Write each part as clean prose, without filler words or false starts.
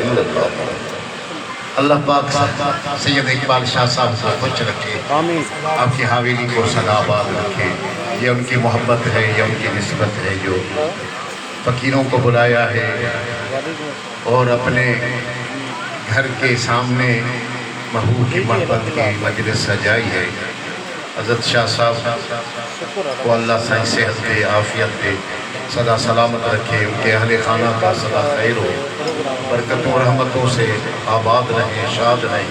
الا اللہ۔ اللہ پاک سید اقبال شاہ صاحب کو خوش رکھے، آپ کی حویلی کو سدا آباد رکھے۔ یہ ان کی محبت ہے، یہ ان کی نسبت ہے جو فقیروں کو بلایا ہے اور اپنے گھر کے سامنے محبوب کی محبت کی مجلس سجائی ہے۔ حضرت شاہ صاحب کو اللہ صحیح صحت دے، عافیت دے، سدا سلامت رکھے، ان کے اہل خانہ کا سدا خیر ہو، برکتوں رحمتوں سے آباد رہیں، شاد رہیں۔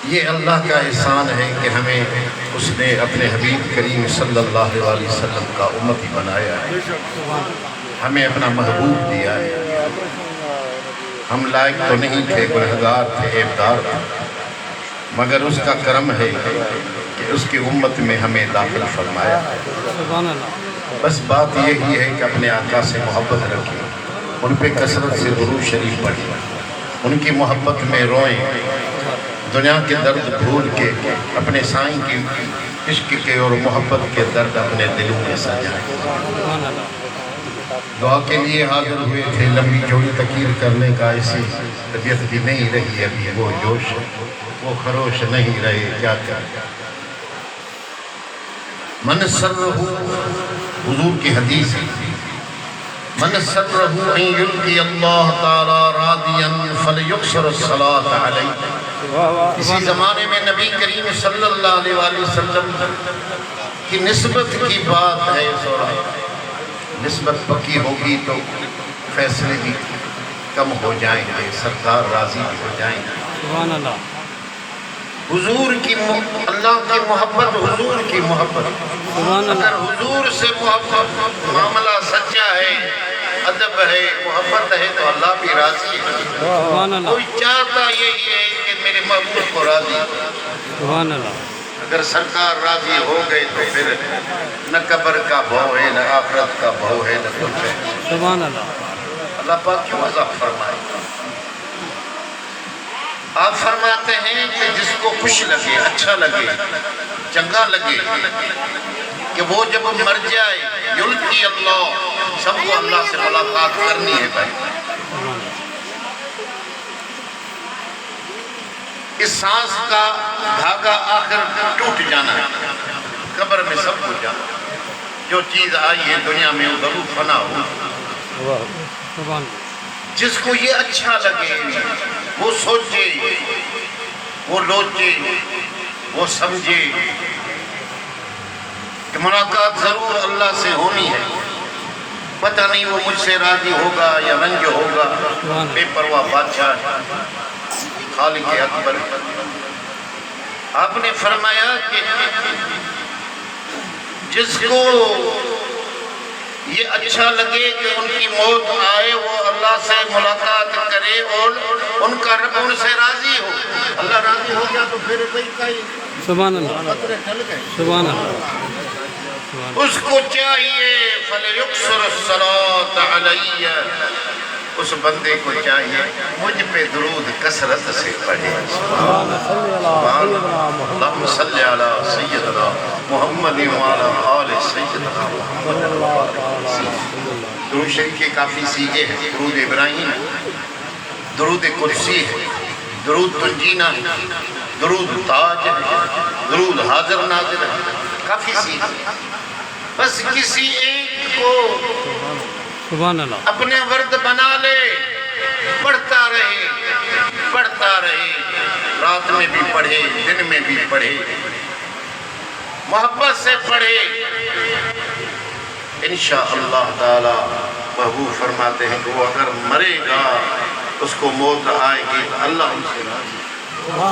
یہ اللہ کا احسان ہے کہ ہمیں اس نے اپنے حبیب کریم صلی اللہ علیہ وسلم کا امتی بنایا ہے، ہمیں اپنا محبوب دیا ہے۔ ہم لائق تو نہیں تھے، گنہگار تھے، عیبدار تھے، مگر اس کا کرم ہے کہ اس کی امت میں ہمیں داخل فرمایا۔ بس بات یہی ہے کہ اپنے آقا سے محبت رکھیں، ان پہ کثرت سے درود شریف پڑھیں، ان کی محبت میں روئیں، دنیا کے درد بھول کے اپنے سائیں کی عشق کے اور محبت کے درد اپنے دلوں میں سجائیں۔ دعا کے لیے حاضر ہوئے تھے، لمبی چوڑی تقریر کرنے کا ایسی طبیعت بھی نہیں رہی ابھی، وہ جوش وہ خروش نہیں رہے، کیا کریں۔ من سرہ، حضور کی حدیث ہے، من سرہ ان یلقی اللہ تعالی رادیا فلیکثر الصلاۃ علیہ۔ اسی زمانے میں نبی کریم صلی اللہ علیہ وسلم کی نسبت کی بات ہے، نسبت پکی ہوگی تو فیصلے بھی کم ہو جائیں گے، سرکار راضی ہو جائیں گے۔ سبحان اللہ۔ حضور کی اللہ کی محبت، حضور کی محبت، اگر حضور سے محبت معاملہ سچا ہے، ادب ہے، محبت ہے تو اللہ بھی راضی ہے۔ کوئی چاہتا یہی ہے کہ میرے محبوب کو راضی ہو۔ سبحان اللہ۔ اگر سرکار راضی ہو گئے تو پھر نہ قبر کا بھو ہے، نہ آخرت کا بھو ہے، نہ کچھ ہے۔ سبحان اللہ۔ اللہ پاک کیوں عذاب فرمائے؟ آپ فرماتے ہیں کہ جس کو خوش لگے، اچھا لگے، چنگا لگے کہ وہ جب مر جائے، یلقی اللہ، سب کو اللہ سے ملاقات کرنی ہے بھائی۔ اس سانس کا دھاگا آخر ٹوٹ جانا ہے، قبر میں سب کو جانا ہے۔ جو چیز آئی ہے دنیا میں وہ ضرور فنا ہو۔ جس کو یہ اچھا لگے، وہ سوچے، وہ لوچے، وہ سمجھے کہ ملاقات ضرور اللہ سے ہونی ہے۔ پتہ نہیں وہ مجھ سے راضی ہوگا یا رنج ہوگا، بے پرواہ بادشاہ خالق اکبر۔ آپ نے فرمایا کہ جس کو یہ اچھا لگے کہ ان کی موت آئے، وہ اللہ سے ملاقات کرے اور ان کا رب ان سے راضی ہو۔ اللہ راضی ہو گیا تو پھر کوئی کئی سبحان اللہ۔ خطرے ٹل گئے۔ سبحان اللہ۔ اس کو چاہیے فَلْيُكْثِرِ الصَّلَاةَ عَلَيَّ، اس بندے کو چاہیے مجھ پہ درود کثرت سے پڑھے۔ اللہم صلی علی سیدنا محمد وعلی آل سیدنا محمد۔ درود شریف کے کافی سیغے ہیں، درود ابراہیم ہے، درود قدسی ہے، درود تنجینا ہے، درود تاج ہے، درود حاضر ناظر ہے، کافی سیغے۔ بس کسی ایک کو سبحان اللہ۔ اپنے ورد بنا لے، پڑھتا رہے، پڑھتا رہے، رات میں بھی پڑھے، دن میں بھی پڑھے، محبت سے پڑھے، انشاءاللہ تعالی محبوب فرماتے ہیں کہ وہ اگر مرے گا، اس کو موت آئے گی، اللہ ان سے راضی۔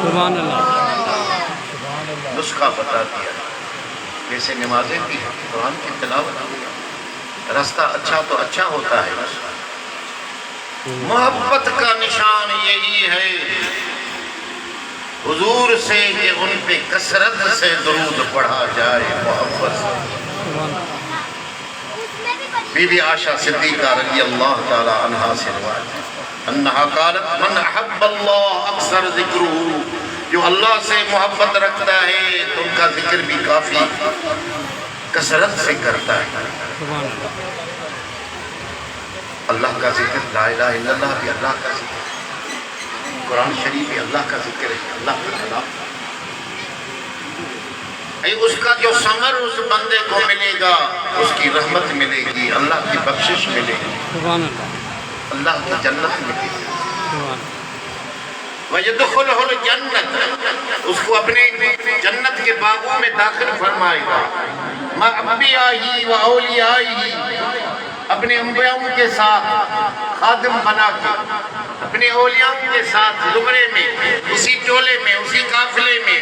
سبحان اللہ۔ نسخہ بتا دیا، ویسے نمازیں بھی ہیں، قرآن کی تلاوت، راستہ اچھا تو اچھا ہوتا ہے۔ محبت کا نشان یہی ہے حضور سے کہ ان پہ کثرت سے درود پڑھا جائے، محبت سے۔ بی بی عائشہ صدیقہ رضی اللہ تعالی عنہا سے روایت ہے، انہا قالت من احب اللہ اکثر ذکرہ، جو اللہ سے محبت رکھتا ہے تو ان کا ذکر بھی کافی کثرت سے کرتا ہے۔ اللہ کا ذکر، لا الہ الا اللہ بھی اللہ کا ذکر، قرآن شریف بھی اللہ کا ذکر ہے، اللہ کا کلام۔ اس کا جو ثمر اس بندے کو ملے گا، اس کی رحمت ملے گی، اللہ کی بخشش ملے گی، سبحان اللہ، اللہ کی جنت ملے گی۔ سبحان وَيَدْخُلُهُ الْجَنَّةَ، اس کو اپنے جنت کے باغوں میں داخل فرمائے گا، مَعَ أَنْبِيَائِهِ وَأَوْلِيَائِهِ، اپنے انبیاءوں کے ساتھ خادم بنا کے، اپنے اولیاءوں کے ساتھ زمرے میں، اسی ٹولے میں، اسی قافلے میں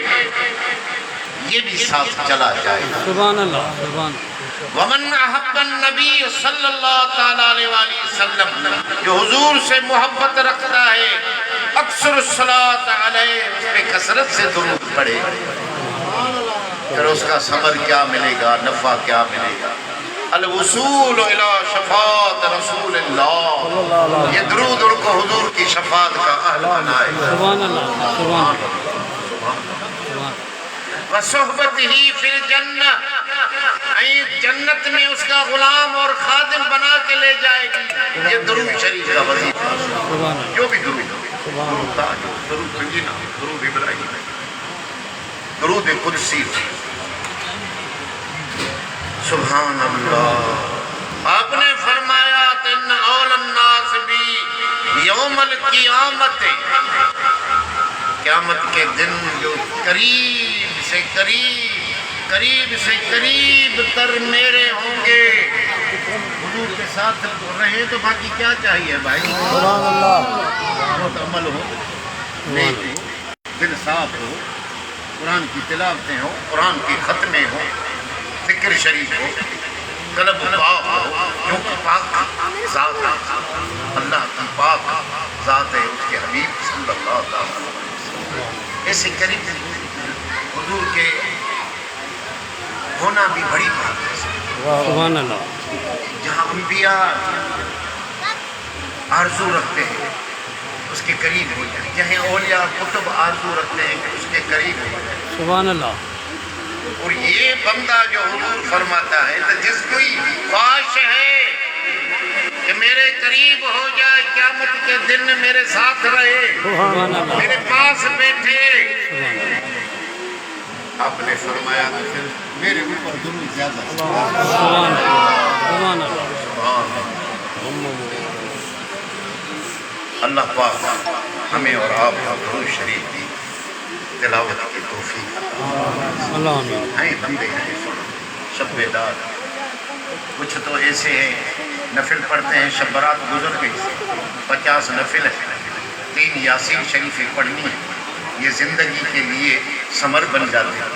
یہ بھی ساتھ چلا جائے گا۔ سبحان اللہ، سبحان اللہ۔ ومن احب النبی صلی اللہ تعالیٰ علیہ وآلہ وسلم، جو حضور سے محبت رکھتا ہے، اکثر الصلاۃ علیہ، اس پہ کثرت سے درود پڑھے، پھر اس کا ثمر کیا ملے گا، نفع کیا ملے گا؟ الوصول الی شفاعت رسول اللہ، یہ درود ان کو حضور کی شفاعت کا اہل بنائے گا۔ سبحان اللہ، سبحان اللہ، وصحبتہ فی الجنہ، جنت میں اس کا غلام اور خادم بنا کے لے جائے گی۔ یہ درود شریف کا وظیفہ، سبحان اللہ، جو بھی درود ہو، درود تاج، درود مدینہ، درود ابراہیم، درود قدسی، سبحان اللہ۔ آپ نے فرمایا ان اول الناس بھی یوم القیامت، قیامت کے دن جو قریب سے قریب تر میرے ہوں گے، حضور کے ساتھ رہے تو باقی کیا چاہیے بھائی؟ سبحان اللہ، بہت عمل ہو، نیک ہو، دل صاف ہو، قرآن کی تلاوتیں ہو، قرآن کی ختمیں ہو، ذکر شریف ہو، قلب پاک ہو، کیونکہ پاک ذات اللہ کی پاک ذات ہے، اس کے حبیب صلی اللہ علیہ وسلم ایسے قریب حضور کے ہونا بھی بڑی بات ہے۔ سبحان اللہ، جہاں انبیاء آرزو رکھتے ہیں اس کے قریب ہو جائیں، جہاں اولیاء کتب آرزو رکھتے ہیں کہ اس کے قریب ہو جائیں۔ سبحان اللہ، اور یہ بندہ جو حضور فرماتا ہے تو جس کوئی خواہش ہے کہ میرے قریب ہو جائے، قیامت کے دن میرے ساتھ رہے، سبحان اللہ، میرے پاس بیٹھے، سبحان اللہ، آپ نے فرمایا تو پھر میرے اوپر درود زیادہ سبحان اللہ، سبحان اللہ، اللہ پاک ہمیں اور آپ کو درود شریف کی تلاوت کی توفیق۔ اللہ آمین۔ ہیں بندے ہیں شب بیدار، کچھ تو ایسے ہیں نفل پڑھتے ہیں، شب برات گزر گئی 50 نفل ہے، 3 یاسین شریفیں پڑھنی ہیں، یہ زندگی کے لیے ثمر بن جاتے ہیں۔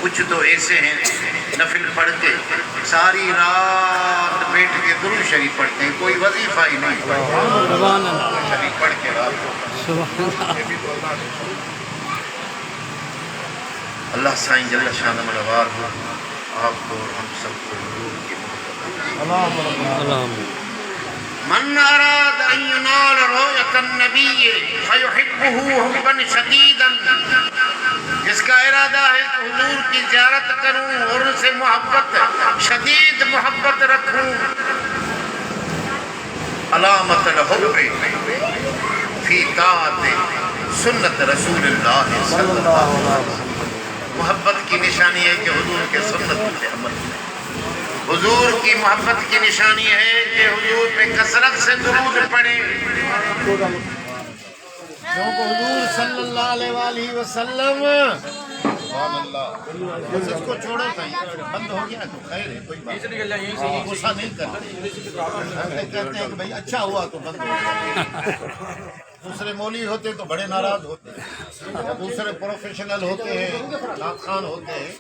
کچھ تو ایسے ہیں نفل پڑھ کے ساری رات بیٹھ کے درود شریف پڑھتے ہیں، کوئی وظیفہ ہی نہیں، سبحان اللہ، شریف پڑھ کے رات کو۔ سبحان اللہ، اللہ سائیں جل شانہ منوار ہو، آپ کو اور ہم سب کو حضور کی محبت۔ اللہ آمین۔ من اراد ان ینال رؤیت النبی فیحبہ حبا شدیدا، جس کا ارادہ ہے کہ حضور کی زیارت کروں اور ان سے محبت، شدید محبت رکھوں، علامت الحب فی طاعت سنت رسول اللہ صلی اللہ علیہ وسلم، محبت کی نشانی ہے کہ حضور کے سنت پہ عمل کریں، حضور کی محبت کی نشانی ہے کہ حضور پہ کثرت سے درود پڑھیں، کیونکہ حضور صلی اللہ علیہ وآلہ وسلم، سبحان اللہ، بس اس کو چھوڑو صحیح، بند ہو گیا تو خیر ہے، کوئی بات نہیں، غصہ نہیں کرنا، کہتے ہیں کہ بھائی اچھا ہوا تو بند ہو گیا۔ دوسرے مولوی ہوتے تو بڑے ناراض ہوتے ہیں، یا دوسرے پروفیشنل ہوتے ہیں، نعت خوان ہوتے ہیں،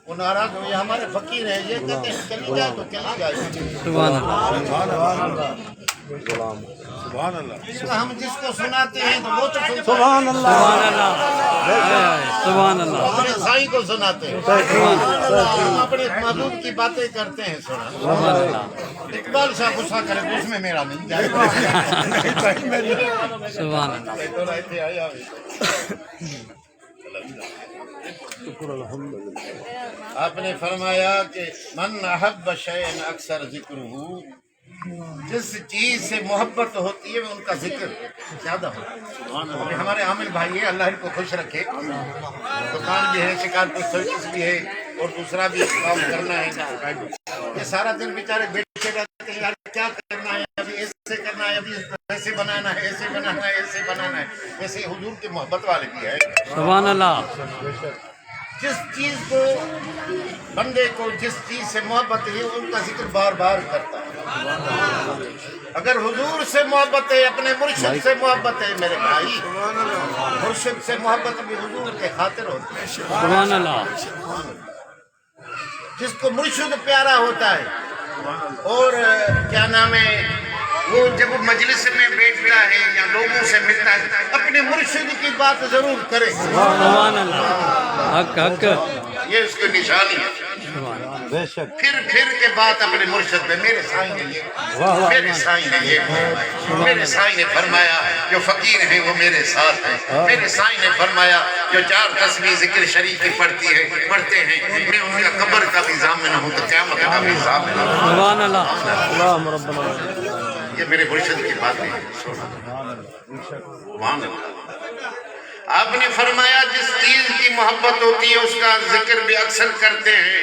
وہ ناراض ہو، یہ ہمارے فقیر ہیں، یہ کہتے ہیں چلی جائے تو چلی جائے۔ سبحان اللہ، سبحان اللہ، ہم جس کو سناتے ہیں تو وہ تو سنتا ہے، سبحان اللہ، سبحان اللہ، سبحان اللہ، اپنے سائی کو سناتے ہیں، سبحان اللہ، ہم اپنے محبوب کی باتیں کرتے ہیں۔ سنا سبحان اللہ، اقبال شاہ غصہ کرے تو اس میں میرا نہیں جائے، سبحان اللہ، آپ نے فرمایا کہ من احب شیئا اکثر ذکرہ جس چیز سے محبت ہوتی ہے ان کا ذکر زیادہ ہوتا ہے. ہمارے عامل بھائی ہے، اللہ ان کو خوش رکھے. دکان بھی ہے، شکارپور سروس بھی ہے، اور دوسرا بھی کام کرنا ہے. یہ سارا دن بیچارے بیٹھے رہتے ہیں، یار کیا کرنا ہے، ابھی ایسے کرنا ہے، ابھی ایسے بنانا ہے، ایسے بنانا ہے، ایسے بنانا ہے. ایسے حضور کی محبت والے بھی ہے. سبحان اللہ. جس چیز کو بندے کو جس چیز سے محبت ہے ان کا ذکر بار بار کرتا ہے. اگر حضور سے محبت ہے، اپنے مرشد سے محبت ہے میرے بھائی، مرشد سے محبت بھی حضور کے خاطر ہوتی ہے. سبحان اللہ. جس کو مرشد پیارا ہوتا ہے، اور کیا نام ہے، وہ جب مجلس میں بیٹھتا ہے یا لوگوں سے ملتا ہے اپنے مرشد کی بات ضرور کرے. سبحان اللہ. حق حق. یہ اس کی نشانی ہے. بے شک. پھر کے بعد اپنے مرشد میں میرے سائیں نے یہ، میرے سائیں نے یہ، میرے سائیں نے فرمایا جو فقیر ہیں وہ میرے ساتھ ہیں. میرے سائیں نے فرمایا جو 4 تسبیح ذکر شریف کی پڑھتے ہیں میں ان کا قبر کا بھی ضامن ہوں تو قیامت کا بھی ضامن ہوں. سبحان اللہ. اللہم ربنا. یہ میرے مرشد کی بات ہے. سبحان اللہ. آپ نے فرمایا جس چیز کی محبت ہوتی ہے اس کا ذکر بھی اکثر کرتے ہیں.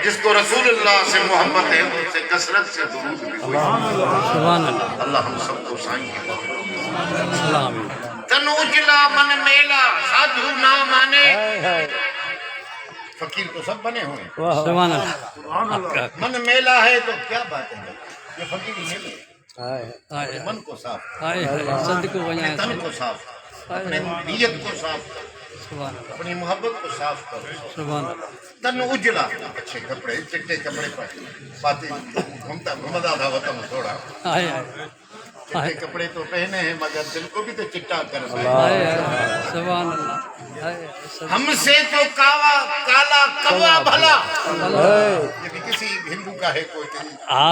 جس کو رسول اللہ سے محبت ہے اس سے کثرت سے درود بھی. سبحان اللہ. اللہ ہم سب کو سائیں کی محبت. سلام. تن اجلا من میلا سادھو نہ مانے. فقیر تو سب بنے ہوئے. سبحان اللہ. من میلا ہے تو کیا بات ہے، یہ فقیر میلے. آئے من کو صاف، آئے صدق کو اپنے بجائے. تن کو صاف، اپنے نیت کو صاف کرو، سبحان اللہ. اپنی محبت کو صاف کرو. سبحان اللہ. تن اجلا، اچھے کپڑے، چٹے کپڑے پاتے گھومتا تھا وطن تھوڑا. آئے آئے چٹے کپڑے تو پہنے ہیں مگر دل کو بھی تو چٹا کر رہے ہیں. آئے آئے. سبحان اللہ. آئے صدق. ہم سے تو کالا کوا بھلا. یہ بھی کسی ہندو کا ہے کوئی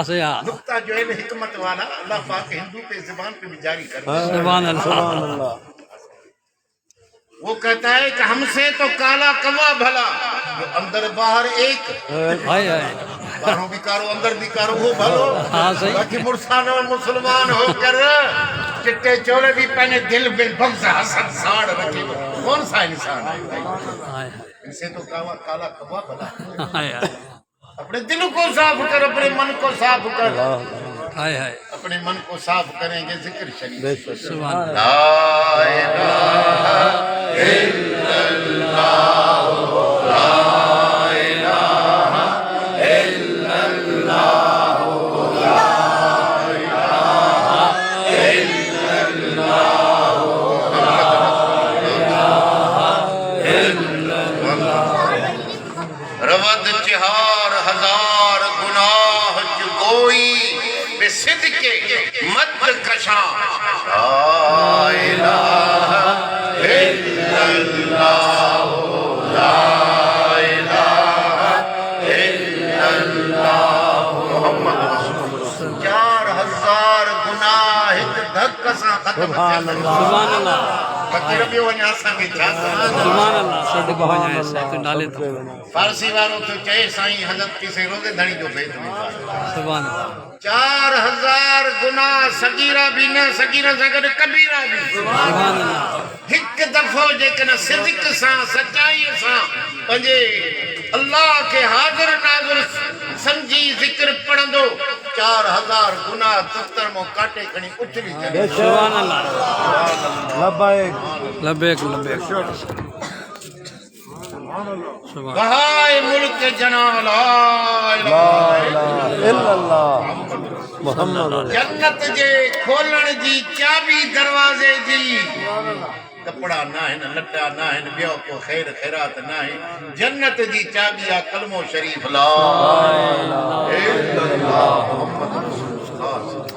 سے نقطہ جو ہے حکمت والا اللہ پاک ہندو پہ زبان پہ بھی جاری کر دے. سبحان اللہ. سبحان اللہ. وہ کہتا ہے کہ ہم سے تو کالا کوا بھلا، جو اندر باہر ایک، آئے آئے. باہروں بھی کارو اندر بھی کارو وہ بھلو. ہاں صحیح. باقی مرسان اور مسلمان ہو کر چٹے چولے بھی پہنے، دل بل بغض حسد ساڑ رکھے، کون سا انسان ہے بھائی؟ آئے ان سے تو کالا کوا بھلا. آئے آئے. اپنے دل کو صاف کر، اپنے من کو صاف کر. آئے آئے. اپنے من کو صاف کریں گے ذکر شریف. بے شک. سبحان اللہ. لا الہ الا اللہ، لا الہ الا اللہ، لا الہ الا اللہ، رود 4000 گناہ جو کوئی بے صدقے مد کشاں. لا الہ الا اللہ، لا الہ الا اللہ، محمد رسول اللہ. 4000 گناہ ایک دھک سا ختم. سبحان اللہ. سبحان اللہ. فقیر بھی وہاں سنگی چھا. سبحان اللہ. صدق کو بجائے سے تو ڈالے تو. فارسی واروں تو چاہے سائیں حضرت کسی روزے دھڑی جو بھیج نہیں. سبحان اللہ. 4000 گناہ صغیرہ بھی نہ صغیرہ سگر کبیرہ بھی. سبحان اللہ. ایک دفعہ جیکن صدق ساں سچائی ساں پنجے اللہ کے حاضر ناظر سمجھی ذکر پڑھن دو 4000 گناہ دفتر مو کاٹے کھنی اچھلی چلے. سبحان اللہ. لبیک. لبیک لبیک. سبحان. بہائے ملک جنا لا لا الہ الہ الا اللہ محمد رسول. جنت جے کھولن جی چابی دروازے جی. کپڑا نہ ہے نہ لٹا نہ ہے نہ بیو کو خیر خیرات نہ ہے. جنت جی چابی آ کلمو شریف لا الہ الا اللہ محمد رسول اللہ.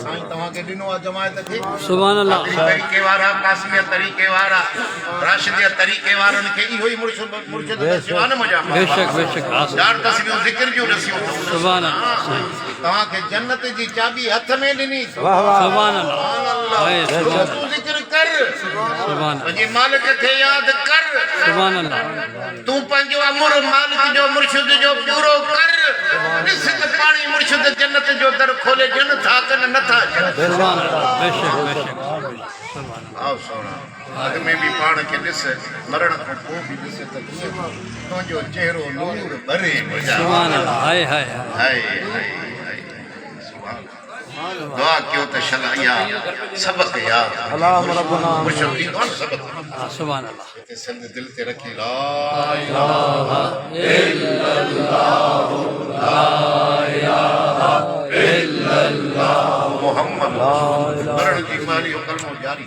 سائیں تمہاں کے دنوں آ جماعت تھی. سبحان اللہ. طریقے وارا قاسمیہ طریقے وارا راشدیہ طریقے وارن کے ای ہوئی مرشد دسیوان مجا. بے شک بے شک. چار تصویروں ذکر جو رسیو. سبحان اللہ. تمہاں کے جنت جی چابی ہتھ میں ڈنی. واہ واہ. سبحان اللہ. آئے تو ذکر کر، سبحان اللہ. پنجی مالک کے یاد کر. سبحان اللہ. تو پنجو امر مالک جو مرشد جو پورو کر. رزق پانی مرشد جنت جو در کھولے جنت سبحان اللہ بے شک بے شک سبحان آؤ سونا اگ میں بھی پاڑ کے ڈس مرن کو کو بھی ڈس تو جو چہرو نور بھرے بجا سبحان اللہ ہائے ہائے ہائے ہائے ہائے سبحان اللہ دعا کیوں تو شلعیا سبق یاد اللهم ربنا مشرقی کون سبق سبحان اللہ تے سند دل تے رکھی لا الہ الا اللہ لا الہ الا اللہ محمد مرن کی ماری کلمو جاری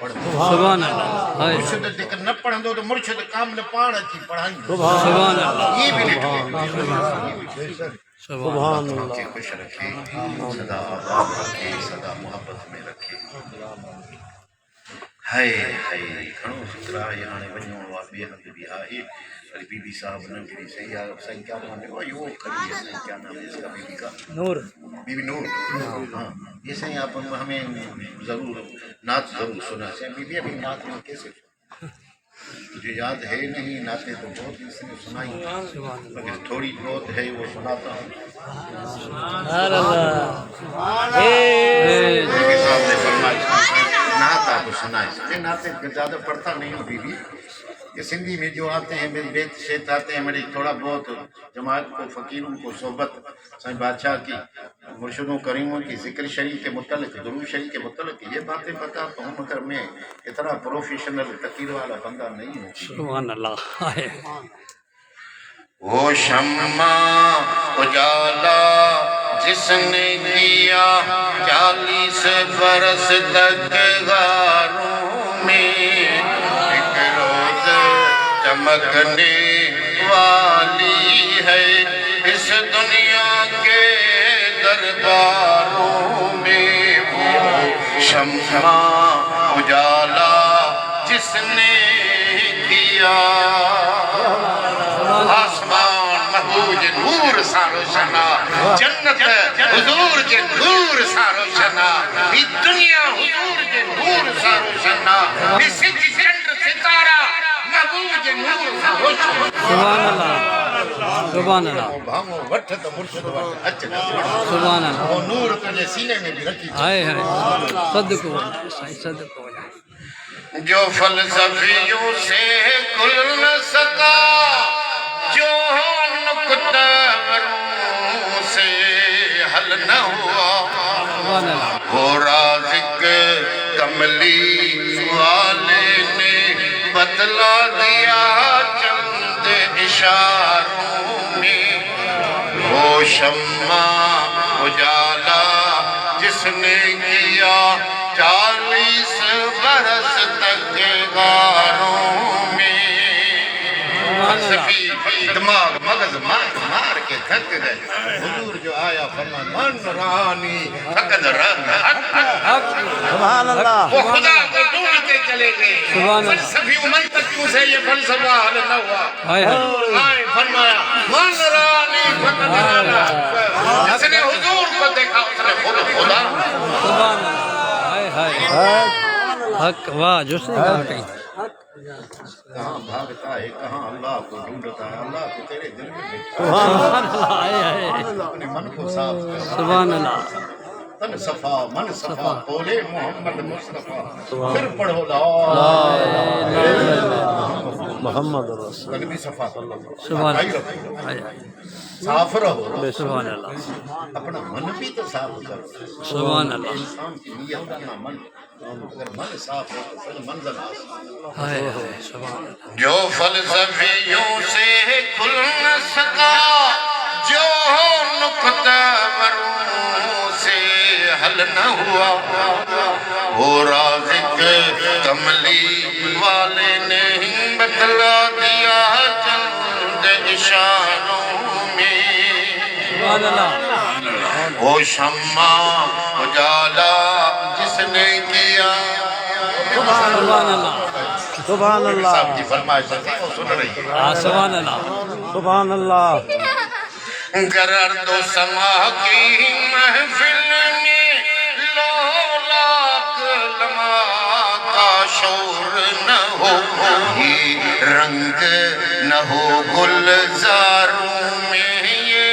پڑھ سبحان اللہ ہائے مرشد ذکر نہ پڑھندو تو مرشد کامل پاڑ اچھی پڑھائیں سبحان اللہ یہ بھی نہیں سبحان اللہ کہ خوش رکھے صدا آباد رکھے صدا محبت میں رکھے ہائے ہائے کھڑو سترا یانے ونیوں وا بے حد بھی آئے علی بی بی صاحب نے بھی صحیح ہے صحیح کیا نام ہے وہ یو کھڑی ہے صحیح کیا نام ہے اس کا بی بی کا نور بی بی نور ہاں یہ صحیح آپ ہمیں ضرور نعت ضرور سنا سے بی بی ابھی نعت میں کیسے مجھے یاد ہے نہیں نعتیں تو بہت اس نے سنائی مگر تھوڑی بہت ہے وہ سناتا ہوں سبحان اللہ بی صاحب نے فرمایا نعت آپ کو سنائے میں نعتیں زیادہ پڑھتا نہیں ہوں بی بی یہ سندھی میں جو آتے ہیں میری بیت شیت آتے ہیں میری تھوڑا بہت جماعت کو فقیروں کو صحبت سائیں بادشاہ کی مرشدوں کریموں کی ذکر شریف کے متعلق درود شریف کے متعلق یہ باتیں بتاتا ہوں مگر میں اتنا پروفیشنل تقریر والا بندہ نہیں ہوں سبحان اللہ ہائے وہ شمع اجالا جس نے کیا 40 برس تک غاروں میں ایک روز چمکنے والی ہے اس دنیا کے درباروں میں وہ شمع اجالا جس نے کیا آسمان محبوب نور سارو شنا جنت حضور کے نور سارو شنا بھی دنیا حضور کے نور سارو شنا بھی سج چند ستارہ محبوب کے نور سارو شنا سبحان اللہ سبحان اللہ بھامو وٹھ تو مرشد وٹھ اچھا سبحان اللہ وہ نور تجھے سینے میں بھی رکھی ہائے ہائے صدق ہو صحیح صدق ہو جو فلسفیوں سے کھل نہ سکا جو نکتوروں سے حل نہ ہوا سبحان اللہ وہ رازق کملی والے نے بتلا دیا چند اشاروں میں وہ شمع اجالا جس نے کیا 40 برس تک غاروں میں فلسفی دماغ مغز مار کے تھک گئے حضور جو آیا فرمایا من رانی فقد ران حق سبحان اللہ وہ خدا کو ڈھونڈتے چلے گئے سبحان اللہ فلسفی منطقیوں سے یہ فلسفہ حل نہ ہوا ہائے ہائے آئے فرمایا من رانی فقد ران جس نے حضور کو دیکھا اس نے خدا سبحان اللہ ہائے ہائے حق واہ جو سے کہا کہیں کہاں بھاگتا ہے کہاں اللہ کو ڈھونڈتا ہے اللہ کو تیرے دل میں بیٹھا سبحان اللہ ہائے ہائے اپنے من کو صاف کر سبحان اللہ تن صفا من صفا بولے محمد مصطفیٰ پھر پڑھو لا محمد رسول قلبی صفا سبحان صفائی اللہ رکھو ہائے ہائے صاف رہو سبحان اللہ اپنا من بھی تو صاف کرو سبحان اللہ انسان کی نیت کرنا من اگر من صاف ہو تو پھر منزل حاصل ہائے ہائے سبحان اللہ جو فلسفیوں سے کھل نہ سکا جو نکتوروں سے حل نہ ہوا وہ رازق کملی والے نے بتلا دیا چند اشاروں میں سبحان اللہ وہ شمع اجالا جس نے کیا سبحان اللہ سبحان اللہ صاحب کی فرمائش ہے وہ سن رہی ہے سبحان اللہ سبحان اللہ گرد و سما کی محفل میں لولاک لما کا شور نہ ہو رنگ نہ ہو گلزاروں میں یہ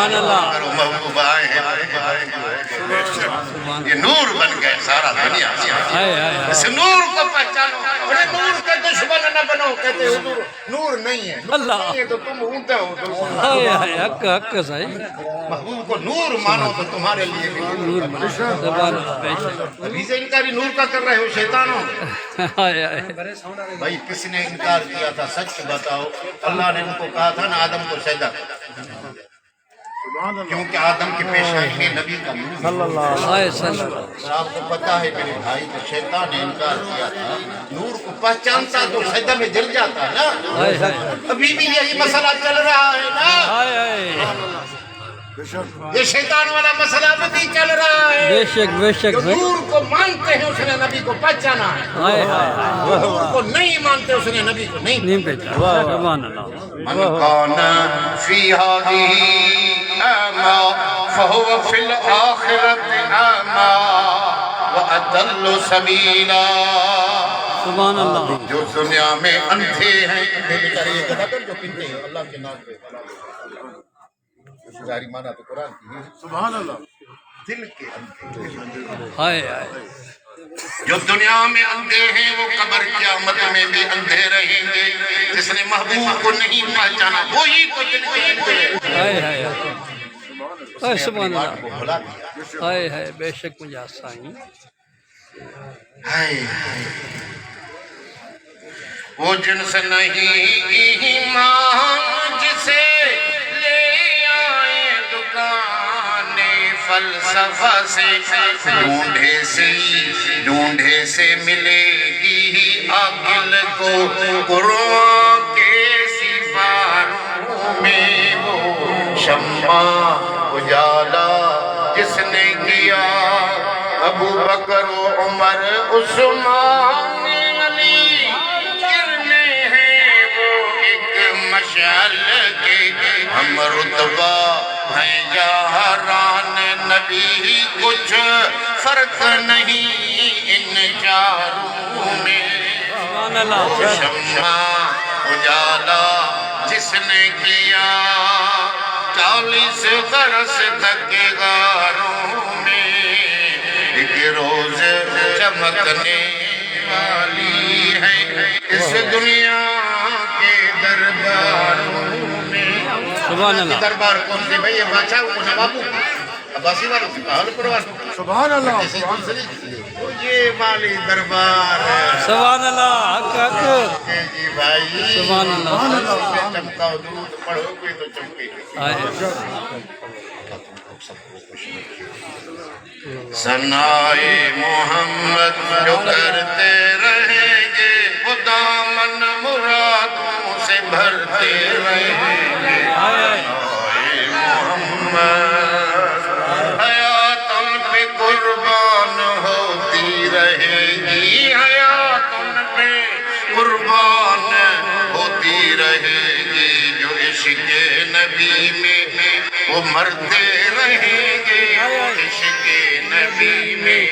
سبحان اللہ کرو محبوب آئے ہیں یہ نور بن گئے سارا دنیا ہائے ہائے اس نور کو پہچانو بڑے نور کے دشمن نہ بنو کہتے حضور نور نہیں ہے اللہ نہیں ہے تو تم اونٹے ہو تو ہائے ہائے حق حق صحیح محبوب کو نور مانو تو تمہارے لیے بھی نور بنا سبحان اللہ بے شک ابھی سے انکاری نور کا کر رہے ہو شیطانوں ہائے ہائے بھائی کس نے انکار کیا تھا سچ بتاؤ اللہ نے ان کو کہا تھا نا آدم کو سجدہ کیونکہ آدم کے پیشانی میں نبی کا نور صلی اللہ ہائے صلی اللہ اور آپ کو پتا ہے میرے بھائی کہ شیطان نے انکار کیا تھا نور کو پہچانتا تو سجدہ میں گر جاتا نا ہائے ہائے ابھی بھی یہی مسئلہ چل رہا ہے نا ہائے ہائے یہ شیطان والا مسئلہ بھی چل رہا ہے بے شک جو نور کو مانتے ہیں اس نے نبی کو پہچانا ہے ہائے ہائے نور کو نہیں مانتے اس نے نبی کو نہیں نہیں پہچانا سبحان اللہ من كان في هذه أعمى فهو في الآخرة أعمى وأضل سبيلا سبحان اللہ جو دنیا میں اندھے ہیں جو پنتے ہیں اللہ کے نام پہ جاری مانا تو قرآن کی سبحان اللہ دل کے اندھے ہائے ہائے جو دنیا میں اندھے ہیں وہ قبر قیامت میں بھی اندھے رہیں گے جس نے محبوب کو نہیں پہچانا وہی تو دل کے اندھے ہائے ہائے ہائے سبحان بات اللہ کو بھلا دیا ہائے ہائے بے شک مجھے سائیں ہائے وہ جنس نہیں ایمان جسے لے آئے دکان فلسفہ سے ڈھونڈے سے ملے گی عقل کو قرآن کے سپاروں میں وہ شمع اجالا جس نے کیا ابو بکر و عمر عثمان علی کرنے ہیں وہ ایک مشعل کے ہم رتبہ ہیں یاران نبی کچھ فرق نہیں ان چاروں میں سبحان اللہ شمع اجالا جس نے کیا 40 برس تک غاروں میں ایک روز چمکنے والی ہے اس دنیا کے درباروں میں سبحان اللہ دربار کون سے بھئی یہ بادشاہ کو نوابوں کی عباسی والوں کی پہل پروان سبحان اللہ یہ والی دربار سبحان اللہ حق حق جی بھائی سبحان اللہ چمکاؤ درود پڑھو کوئی تو چمکے ہائے ثنائے محمد جو کرتے رہیں گے وہ دامن مرادوں سے بھرتے رہیں گے ثنائے محمد حیات ان پہ قربان ہوتی رہے گی حیات ان پہ قربان ہوتی رہے گی جو عشق نبی میں وہ مرتے رہیں گے عشق نبی میں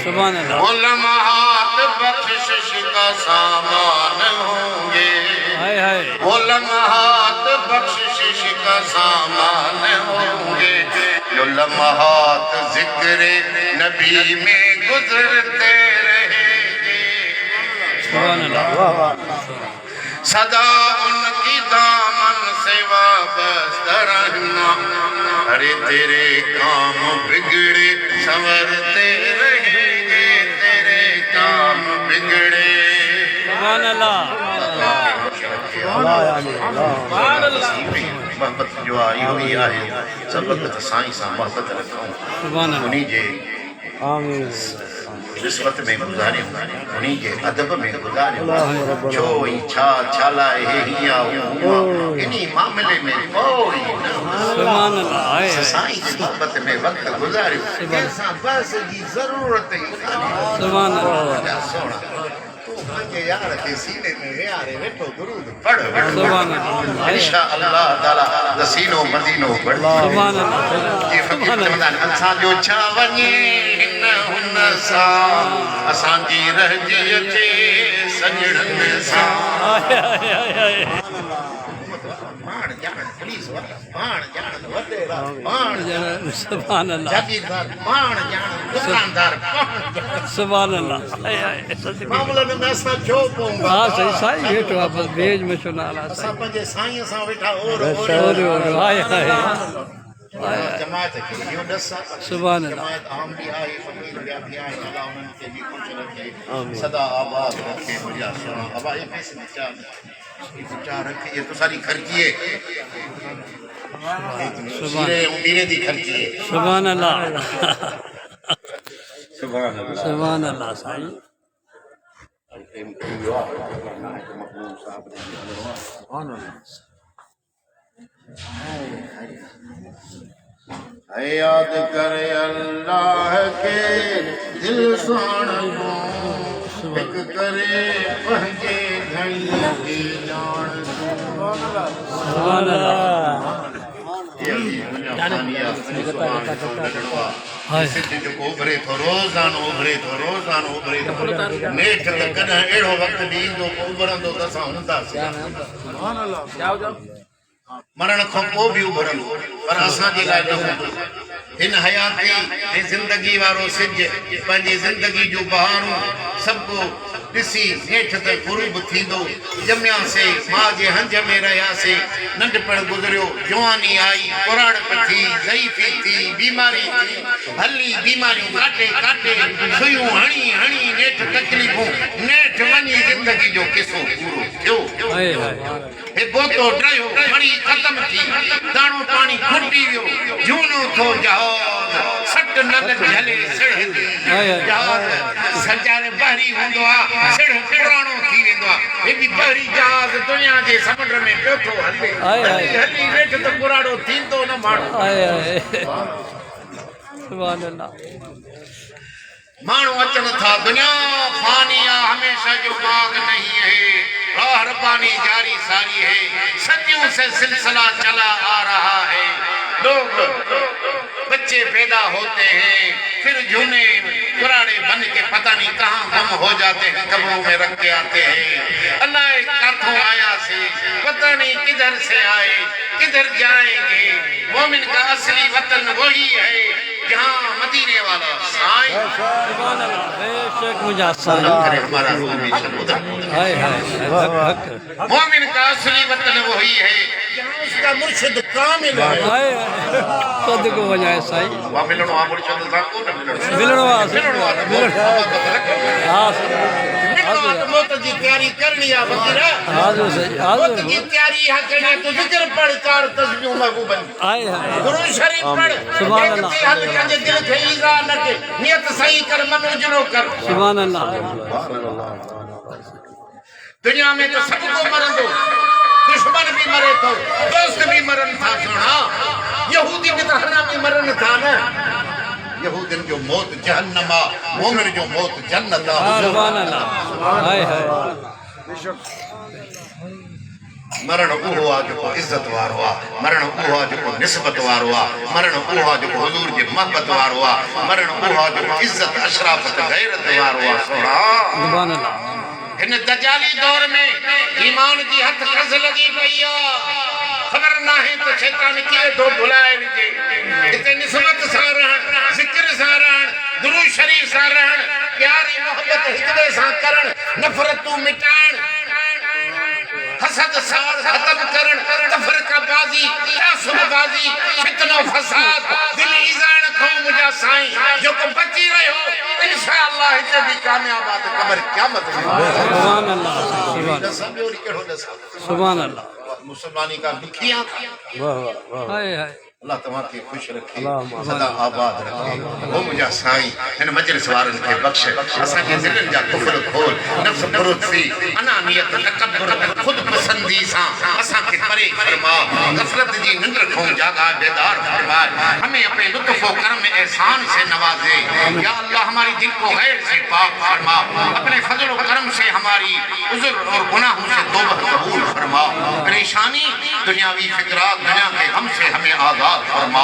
سبحان اللہ وہ لمحات بخشش کا سامان ہوں گے ہائے ہائے وہ لمحات بخشش کا سامان ہوں گے جو لمحات ذکر نبی میں گزرتے رہیں گے سبحان اللہ صدا ان کی دامن سے وابستہ رہنا ارے تیرے کام بگڑے سنورتے رہیں گے تیرے کام بگڑے سبحان اللہ محبت جو آئی ہوئی آئے سبت سائیں سا محبت رکھوں سبحان اللہ انہی جے آمین رسوت میں گزارے انہی جے ادب میں گزارے جو چھا چھالا ہے ہیا انہی معاملے میں کوئی سبحان اللہ ہائے ہائے سائیں کی محبت میں وقت گزارے ایسا بس کی ضرورت ہی سبحان اللہ سونا کہ یار کے سینے میں یار بیٹھو درود پڑھ سبحان اللہ انشاءاللہ تعالی دسینو مدینو پڑھ سبحان اللہ یہ فقیر رمضان انسان جو چھا ونی ہن سا اسان جی رہ جی اچے سجڑن سا ہائے ہائے ہائے جان پولیس والا بان جان وڈیرا بان جان سبحان اللہ جاگیردار بان جان دکاندار بان جان سبحان اللہ ہائے ہائے صدقے معاملن میں اسا جو پون ہاں صحیح سائیں ویٹو آپ بس بیج میں چنالا اسا پنجے سائیں اسا ویٹھا اور ہائے ہائے جماعت کی یوں دسا سبحان اللہ جماعت عام بھی آئی فقیر بھی آئی اللہ انہوں کے بھی کچھ رکھے صدا آباد رکھے مجھا سونا اب آئی پیسے بچار رکھے یہ تو ساری خرچیے سیرے امیرے دی خرچیے سبحان اللہ سبحان اللہ سبحان اللہ سائیں یاد کرے اللہ کے دل سان کو ایک کرے پہنچے گھڑی کی جان سبحان اللہ جو ابھرے تو روزان ابھرے تو روزان ابھرے تو نیٹھ کدھا اڑو وقت بھی جو ابھرن دو تسا ہوندا سی مرن کھو کو بھی ابھرن پر اساں جی لائے نہ ہوندو ہن حیاتی ہن زندگی وارو سج پنجی زندگی جو بہاروں سب کو ڈسی نیٹھ تے غروب تھیندو جمیا سے ماں جے ہنج میں رہیا سے ننڈ پڑ گزریو جوانی آئی پراڑ پتھی ضعیفی تھی بیماری تھی ہلی بیماری کاٹے کاٹے سیوں ہنی ہنی نیٹھ تکلیفوں نیٹھ ونی زندگی جو قصو پورو تھیو ہائے ہائے اے بوتو ڈرائیو پڑی ختم تھی دانو پانی کھٹی ویو جونو تھو جہاز سٹ نگ جھلے سڑ جہاز سجارے بحری ہوندو آ سڑ پرانو تھی ویندو آ اے بھی بحری جہاز دنیا جے سمنڈ میں پیو تھو ہلے ہلی ویٹھ تو پراڑو تھیندو نہ ماڑو ہائے ہائے سبحان اللہ مانو اچن تھا دنیا فانیہ ہمیشہ جو باغ نہیں ہے راہ ربانی جاری ساری ہے صدیوں سے سلسلہ چلا آ رہا ہے لوگ بچے پیدا ہوتے ہیں پھر جھونے پراڑے بن کے پتہ نہیں کہاں گم ہو جاتے ہیں قبروں میں رکھ کے آتے ہیں اللہ ایک کارتھوں آیا سے پتہ نہیں کدھر سے آئے کدھر جائیں گے مومن کا اصلی وطن وہی ہے جہاں مدینے والا سائیں سبحان اللہ بے شک مجاسر ہمارا روح ہائے ہائے حق مومن کا اصلی وطن وہی ہے جہاں اس کا مرشد کامل ہے ہائے صدق ہو جائے سائیں وہاں ملنو آ مرشد تھا کو نہ ملنو آ موت جی تیاری کرنی ہے فقیرہ حاضر صحیح حاضر موت کی تیاری ہے کرنی تو ذکر پڑھ چار تسبیحوں محبوبن ہائے ہائے قرآن شریف پڑھ سبحان اللہ ایک حل کنجے دل کے ایزا نہ کے نیت صحیح کر من اجرو کر سبحان اللہ دنیا میں تو سب کو مرن دو دشمن بھی مرے تو دوست بھی مرن تھا سونا یہودی بھی تو حرامی مرن تھا نا یہودین جو موت جہنما مومن جو موت جنتا سبحان اللہ ہائے ہائے مرن اوہ آ جو عزت وار ہوا مرن اوہ آ جو نسبت وار ہوا مرن اوہ آ جو حضور جے محبت وار ہوا مرن اوہ آ جو عزت اشرافت غیرت وار ہوا سونا سبحان اللہ ان دجالی دور میں ایمان کی ہتھ کس لگی پئیا خبر نہ ہے تو شیطان کیے تو بھلائے وجے اتنے نسبت سا رہن ذکر سا رہن درود شریف سا رہن پیاری محبت حکمے سا کرن نفرت تو مٹان حسد سار ختم کرن تفرقہ بازی تعصب بازی فتنہ و فساد دل ایزان کھو مجھا سائیں جو کو بچی رہے ہو انشاءاللہ اتنے بھی کامیابات قبر قیامت سبحان اللہ سبحان اللہ مسلمانی کا دکھیاں ہائے ہائے اللہ تمہارا کی خوش رکھے صدا آباد رکھے وہ مجھا سائیں ان مجلس وارن کے بخش اسا کے دلن جا کفر کھول نفس پرت سی انانیت تکبر خود پسندی ساں اسا کے پرے فرما غفلت جی نند رکھوں جاگا بیدار فرما ہمیں اپنے لطف و کرم احسان سے نوازے یا اللہ ہماری دل کو غیر سے پاک فرما اپنے فضل و کرم سے ہماری عذر اور گناہوں سے توبہ قبول فرما پریشانی دنیاوی فکرات دنیا کے غم سے ہمیں آزاد فرما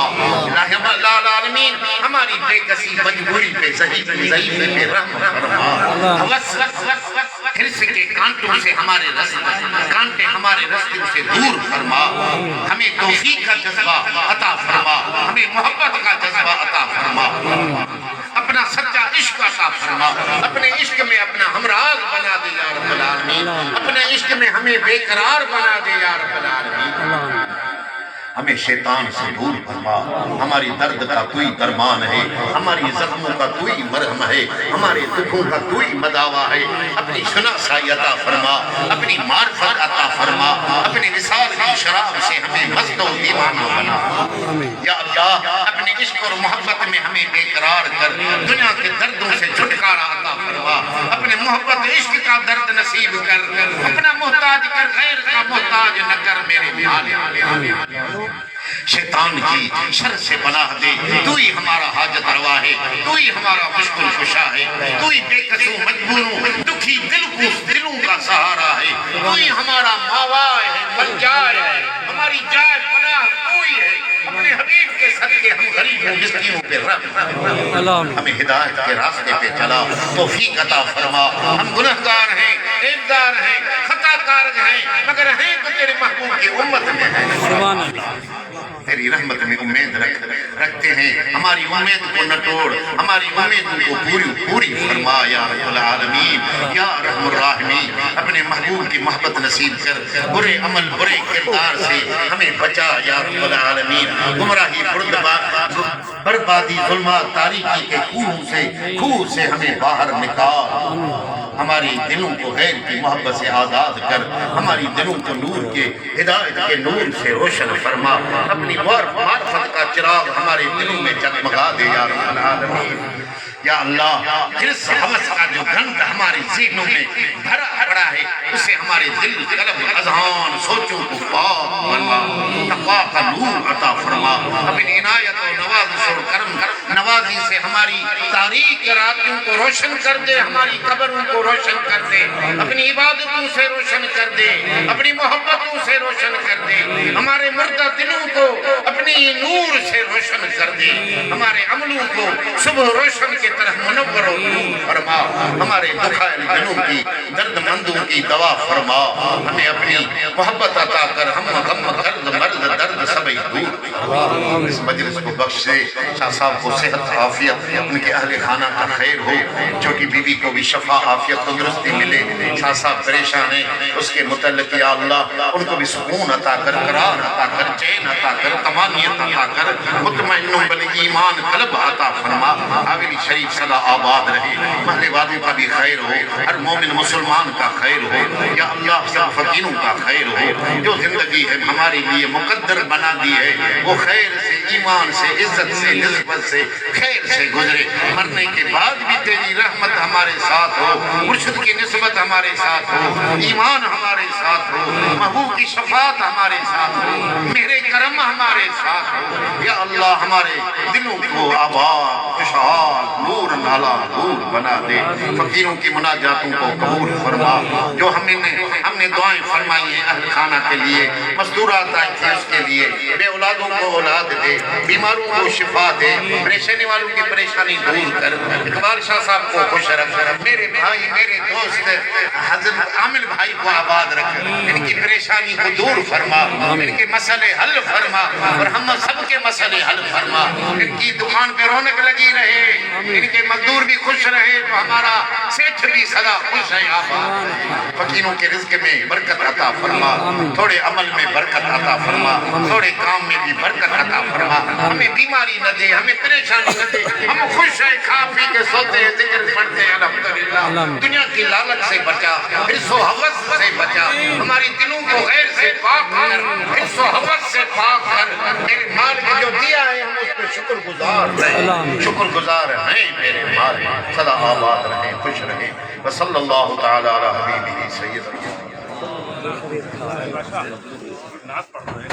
الہ العالمین ہماری بے کسی مجبوری پہ صحیح ضعیف پہ رحم فرما حرص کے کانٹوں سے کانٹے ہمارے رستے سے دور فرما، ہمیں توفیق کا جذبہ عطا فرما، ہمیں محبت کا جذبہ عطا فرما، اپنا سچا عشق عطا فرما، اپنے عشق میں اپنا ہمراز بنا دے یا رب العالمین، اپنے عشق میں ہمیں بے قرار بنا دے یا رب العالمین، ہمیں شیطان سے دور فرما، ہماری درد کا توئی درمان ہے، ہماری زخموں کا توئی مرہم ہے، ہمارے دکھوں کا توئی مداوا ہے، اپنی شناسائی عطا فرما، اپنی معرفت عطا فرما، اپنے وصال کی شراب سے ہمیں مست و دیوانہ بنا، یا اللہ اپنے عشق اور محبت میں ہمیں بے قرار کر، دنیا کے دردوں سے چھٹکارا عطا فرما، اپنے محبت عشق کا درد نصیب کر، اپنا محتاج کر غیر کا محتاج نہ کر میرے مالک، شیطان کی شر سے پناہ دے، تو ہی ہمارا حاجت روا ہے، تو ہی ہمارا مشکل کشا ہے، تو ہی بے قصوں مجبوروں دکھی دلوں کا سہارا ہے، تو ہی ہمارا ماوا ہے، ملجائے ہے، ہماری جائے پناہ تو ہی ہے، اپنے حبیب کے صدقے ہم غریبوں مسکینوں پہ رحم، ہمیں ہدایت کے راستے پہ چلا، توفیق عطا فرما، ہم گنہگار ہیں، عیبدار ہیں، خطا کار ہیں، مگر ہیں تو تیرے محبوب کی امت میں ہیں، سبحان اللہ، تیری رحمت میں امید رکھتے ہیں، ہماری امید کو نہ توڑ، ہماری امیدوں کو پوری فرما یا رب العالمین، یا رحم الراحمین، اپنے محبوب کی محبت نصیب کر، برے عمل برے کردار سے ہمیں بچا یا رب العالمین، گمراہی بربادی ظلمات تاریکی کے کوہ سے ہمیں باہر نکال، ہماری دلوں کو غیر کی محبت سے آزاد کر، ہماری دلوں کو نور کے ہدایت کے نور سے روشن فرما، اپنی معرفت کا چراغ ہمارے دلوں میں جگمگا دے یا رب العالمین، یا اللہ حرص حوث کا جو گند ہمارے ذہنوں میں بھرا پڑا ہے اسے ہمارے دل قلب اذہان سوچوں کو پاک بنوا، تقویٰ کا نور عطا فرما، اپنی عنایت و نوازش اور کرم نوازی سے ہماری تاریک راتوں کو روشن کر دے، ہماری قبروں کو روشن کر دے، اپنی عبادتوں سے روشن کر دے، اپنی محبتوں سے روشن کر دے، ہمارے مردہ دلوں کو اپنی نور سے روشن کر دے، ہمارے عملوں کو صبح روشن کے طرح منور و نور فرما، ہمارے دکھائل دلوں کی درد مندوں کی دوا فرما، ہمیں اپنی محبت عطا کر، ہم غم درد مرد درد سبھی دور، اس مجلس کو بخش دے، شاہ صاحب کو صحت عافیت، ان کے اہل خانہ کا خیر ہو، چھوٹی بی بی کو بھی شفا عافیت تندرستی ملے، شاہ صاحب پریشان ہیں اس کے متعلق یا اللہ ان کو بھی سکون عطا کر، قرار عطا کر، چین عطا کر، طمانینت عطا کر، مطمئن بالایمان قلب عطا فرما، حویلی شریف صدا آباد رہے، محلے والوں کا بھی خیر ہو، ہر مومن مسلمان کا خیر ہو، یا اللہ سب فقیروں کا خیر ہو، جو زندگی ہے ہمارے لیے مقدر بنا دی ہے وہ خیر سے، ایمان سے، عزت سے، نسبت سے، خیر سے گزرے، مرنے کے بعد بھی تیری رحمت ہمارے ساتھ ہو، مرشد کی نسبت ہمارے ساتھ ہو، ایمان ہمارے ساتھ ہو، محبوب کی شفاعت ہمارے ساتھ ہو، میرے کرم ہمارے ساتھ ہو، یا اللہ ہمارے دلوں کو آباد خوشحال نور نالا نور بنا دے، فقیروں کی مناجاتوں کو قبول فرما، جو ہم نے دعائیں فرمائی ہیں اہل خانہ کے لیے، مزدورات آئی تھے اس کے لیے، بے اولادوں کو اولاد دے، بیماروں کو شفا دے، پریشانی والوں کی پریشانی دور کر، اقبال شاہ صاحب کو خوش رکھ، میرے بھائی میرے دوست حضرت عامل بھائی کو آباد رکھ، ان کی پریشانی کو دور فرما، ان کے مسئلے حل فرما، اور ہم سب کے مسئلے حل فرما، ان کی دکان پہ رونق لگی رہے، ان کے مزدور بھی خوش رہے، تو ہمارا سیٹھ بھی سدا خوش ہے آباد، فقیروں کے رزق میں برکت عطا فرما، تھوڑے عمل میں برکت عطا فرما، تھوڑے کام میں بھی برکت عطا فرما، ہمیں بیماری نہ دے، ہمیں پریشانی نہ دے، ہم خوش ہیں، کھا پی کے سوتے ہیں، ذکر پڑھتے ہیں، الحمدللہ، دنیا کی لالچ سے بچا، حرص و حوث سے بچا، ہماری دلوں کو غیر سے پاک کر، حرص و حوث سے پاک کر، میرے مال کے جو دیا ہے ہم اس پہ شکر گزار رہے، شکر گزار ہیں میرے مال، صدا آباد رہیں، خوش رہیں، وصلی اللہ تعالی علی حبیبہ سیدنا